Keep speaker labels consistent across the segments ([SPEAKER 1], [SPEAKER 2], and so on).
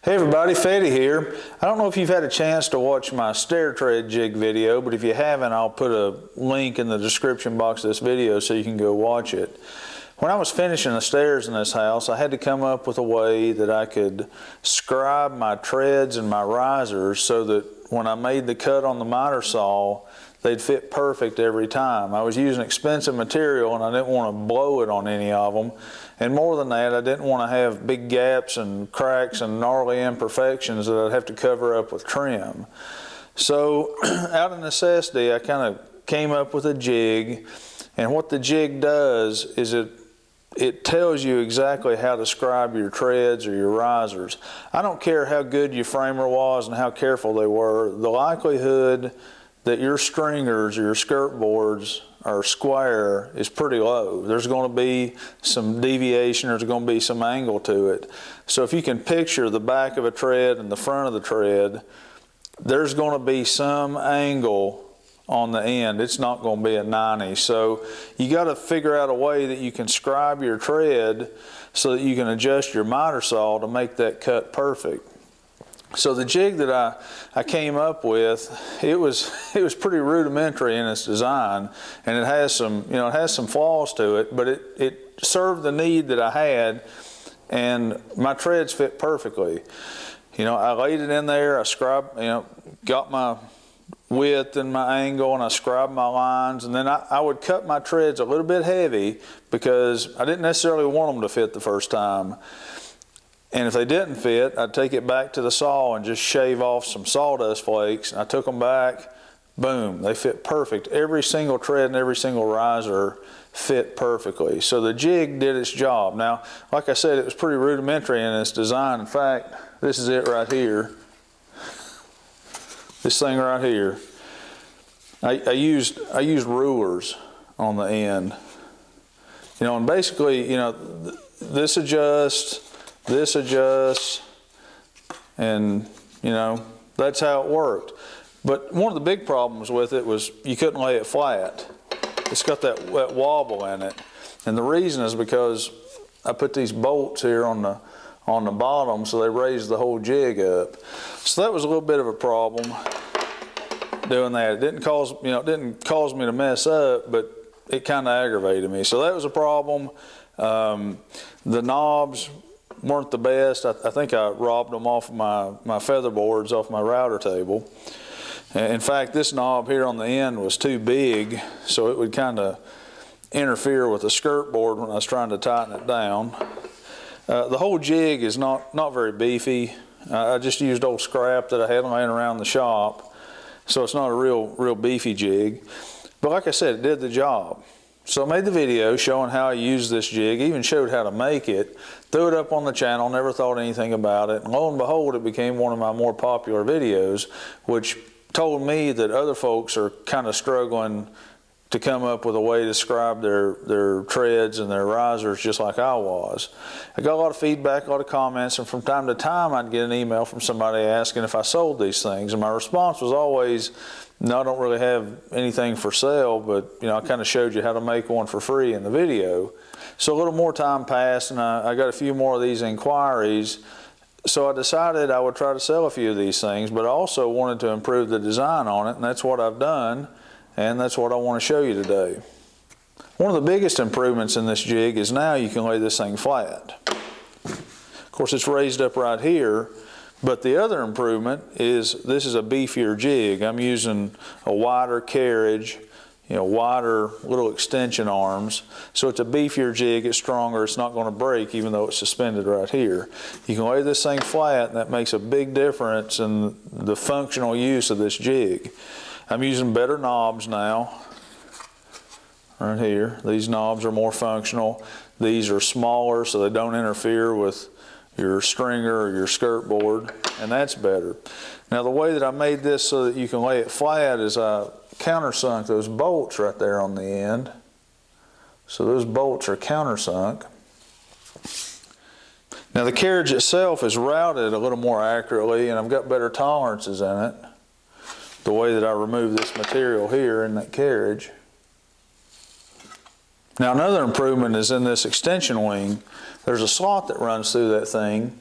[SPEAKER 1] Hey everybody, Fetty here. I don't know if you've had a chance to watch my stair tread jig video, but if you haven't, I'll put a link in the description box of this video so you can go watch it. When I was finishing the stairs in this house, I had to come up with a way that I could scribe my treads and my risers so that when I made the cut on the miter saw, they'd fit perfect every time. I was using expensive material and I didn't want to blow it on any of them. And more than that, I didn't want to have big gaps and cracks and gnarly imperfections that I'd have to cover up with trim. So out of necessity, I kind of came up with a jig. And what the jig does is it tells you exactly how to scribe your treads or your risers. I don't care how good your framer was and how careful they were. The likelihood that your stringers or your skirt boards are square is pretty low. There's going to be some deviation, there's going to be some angle to it. So if you can picture the back of a tread and the front of the tread, there's going to be some angle on the end. It's not going to be a 90. So you got to figure out a way that you can scribe your tread so that you can adjust your miter saw to make that cut perfect. So the jig that I came up with, it was pretty rudimentary in its design, and it has some flaws to it, but it served the need that I had, and my treads fit perfectly. I laid it in there, I scribed, got my width and my angle, and I scribed my lines, and then I would cut my treads a little bit heavy because I didn't necessarily want them to fit the first time. And if they didn't fit, I'd take it back to the saw and just shave off some sawdust flakes. I took them back, boom, they fit perfect. Every single tread and every single riser fit perfectly. So the jig did its job. Now, like I said, it was pretty rudimentary in its design. In fact, this is it right here. This thing right here. I used rulers on the end. And basically, this adjusts, this adjusts, and that's how it worked. But one of the big problems with it was you couldn't lay it flat. It's got that wobble in it, and the reason is because I put these bolts here on the bottom, so they raise the whole jig up. So that was a little bit of a problem doing that. It didn't cause me to mess up, but it kind of aggravated me. So that was a problem. The knobs weren't the best. I think I robbed them off my feather boards off my router table. In fact, this knob here on the end was too big, so it would kind of interfere with the skirt board when I was trying to tighten it down. The whole jig is not very beefy. I just used old scrap that I had laying around the shop, so it's not a real beefy jig. But like I said, it did the job. So I made the video showing how I used this jig, even showed how to make it, threw it up on the channel, never thought anything about it, and lo and behold, it became one of my more popular videos, which told me that other folks are kind of struggling to come up with a way to scribe their treads and their risers just like I was. I got a lot of feedback, a lot of comments, and from time to time I'd get an email from somebody asking if I sold these things, and my response was always, no, I don't really have anything for sale, but I kind of showed you how to make one for free in the video. So a little more time passed, and I got a few more of these inquiries. So I decided I would try to sell a few of these things, but I also wanted to improve the design on it, and that's what I've done, and that's what I want to show you today. One of the biggest improvements in this jig is now you can lay this thing flat. Of course, it's raised up right here. But the other improvement is this is a beefier jig. I'm using a wider carriage, wider little extension arms. So it's a beefier jig, it's stronger, it's not going to break even though it's suspended right here. You can lay this thing flat, and that makes a big difference in the functional use of this jig. I'm using better knobs now, right here. These knobs are more functional. These are smaller so they don't interfere with your stringer or your skirt board, and that's better. Now the way that I made this so that you can lay it flat is I countersunk those bolts right there on the end. So those bolts are countersunk. Now the carriage itself is routed a little more accurately, and I've got better tolerances in it. The way that I remove this material here in that carriage. Now another improvement is in this extension wing. There's a slot that runs through that thing,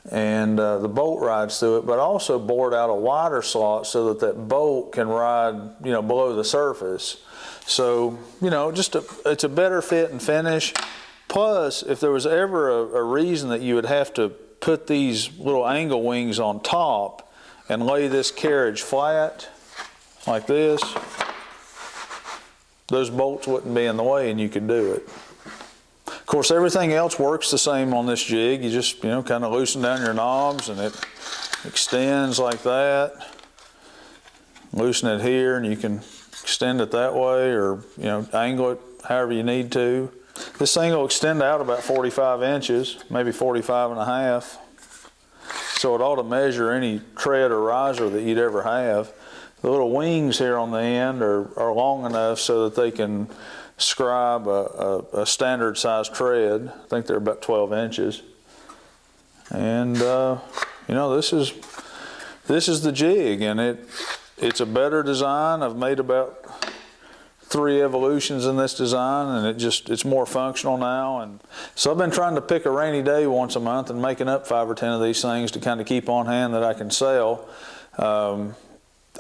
[SPEAKER 1] and the bolt rides through it, but also bored out a wider slot so that that bolt can ride, you know, below the surface. So, you know, it's a better fit and finish. Plus, if there was ever a reason that you would have to put these little angle wings on top and lay this carriage flat like this, those bolts wouldn't be in the way and you could do it. Of course, everything else works the same on this jig. You just, you know, kind of loosen down your knobs and it extends like that. Loosen it here and you can extend it that way, or, you know, angle it however you need to. This thing will extend out about 45 inches, maybe 45 and a half. So it ought to measure any tread or riser that you'd ever have. The little wings here on the end are long enough so that they can scribe a standard size tread. I think they're about 12 inches. And you know, this is the jig, and it's a better design. I've made about 3 evolutions in this design, and it's more functional now. And so I've been trying to pick a rainy day once a month and making up 5 or 10 of these things to kind of keep on hand that I can sell.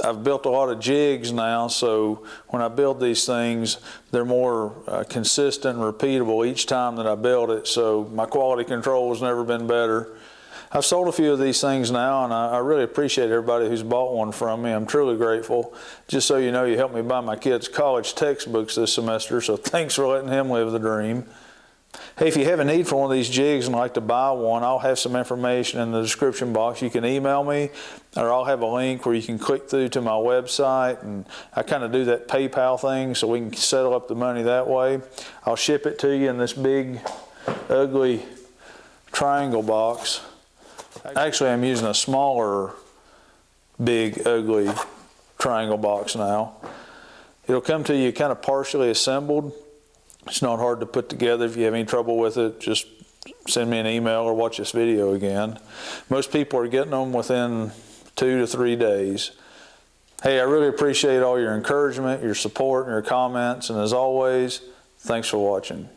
[SPEAKER 1] I've built a lot of jigs now, so when I build these things, they're more consistent and repeatable each time that I build it, so my quality control has never been better. I've sold a few of these things now, and I really appreciate everybody who's bought one from me. I'm truly grateful. Just so you know, you helped me buy my kids' college textbooks this semester, so thanks for letting him live the dream. Hey, if you have a need for one of these jigs and like to buy one, I'll have some information in the description box. You can email me, or I'll have a link where you can click through to my website, and I kind of do that PayPal thing so we can settle up the money that way. I'll ship it to you in this big, ugly triangle box. Actually, I'm using a smaller, big, ugly triangle box now. It'll come to you kind of partially assembled. It's not hard to put together. If you have any trouble with it, just send me an email or watch this video again. Most people are getting them within 2 to 3 days. Hey, I really appreciate all your encouragement, your support, and your comments. And as always, thanks for watching.